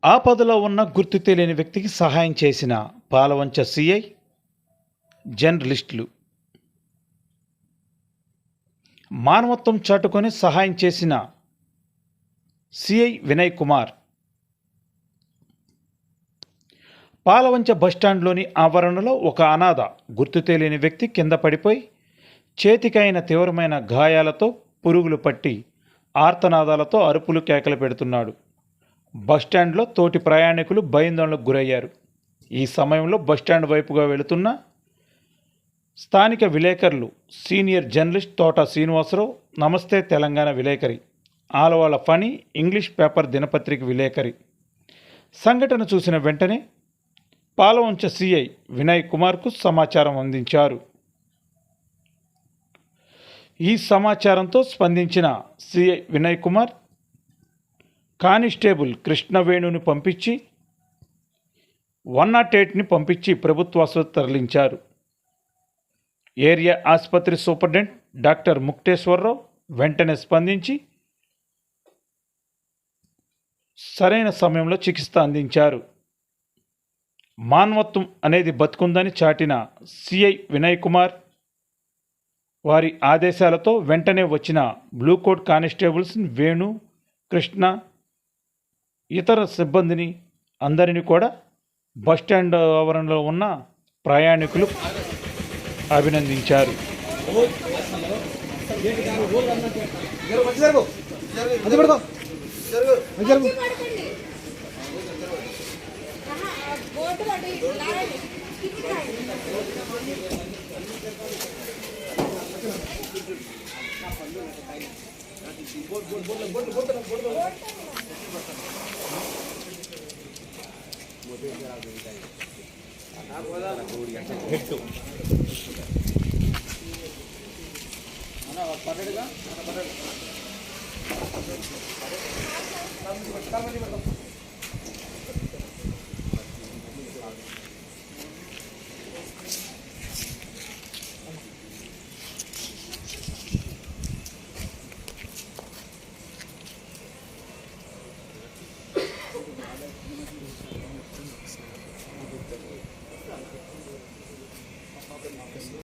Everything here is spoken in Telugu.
ఆపదలో ఉన్న గుర్తు తెలియని వ్యక్తికి సహాయం చేసిన పాలవంచ సిఐ, జర్నలిస్టులు. మానవత్వం చాటుకొని సహాయం చేసిన సిఐ వినయ్ కుమార్. పాలవంచ బస్టాండ్లోని ఆవరణలో ఒక అనాథ గుర్తు తెలియని వ్యక్తి కింద పడిపోయి చేతికైన తీవ్రమైన గాయాలతో పురుగులు పట్టి ఆర్తనాదాలతో అరుపులు కేకలు పెడుతున్నాడు. బస్టాండ్లో తోటి ప్రయాణికులు భయాందోళనకు గురయ్యారు. ఈ సమయంలో బస్టాండ్ వైపుగా వెళుతున్న స్థానిక విలేకరులు సీనియర్ జర్నలిస్ట్ తోట శ్రీనివాసరావు, నమస్తే తెలంగాణ విలేకరి, ఆలవాళ్ళ ఫణి, ఇంగ్లీష్ పేపర్ దినపత్రిక విలేకరి సంఘటన చూసిన వెంటనే పాలవంచ సిఐ వినయ్ కుమార్కు సమాచారం అందించారు. ఈ సమాచారంతో స్పందించిన సిఐ వినయ్ కుమార్ కానిస్టేబుల్ కృష్ణవేణుని పంపించి 108ని పంపించి ప్రభుత్వ ఆసుపత్రికి తరలించారు. ఏరియా ఆసుపత్రి సూపరింటెండెంట్ డాక్టర్ ముక్తేశ్వరరావు వెంటనే స్పందించి సరైన సమయంలో చికిత్స అందించారు. మానవత్వం అనేది బతుకుందని చాటిన సిఐ వినయ్ కుమార్ వారి ఆదేశాలతో వెంటనే వచ్చిన blue coat constables Venu, Krishna, ఇతర సిబ్బందిని అందరినీ కూడా బస్టాండ్ ఆవరణలో ఉన్న ప్రయాణికులు అభినందించారు. పర్లేదుగా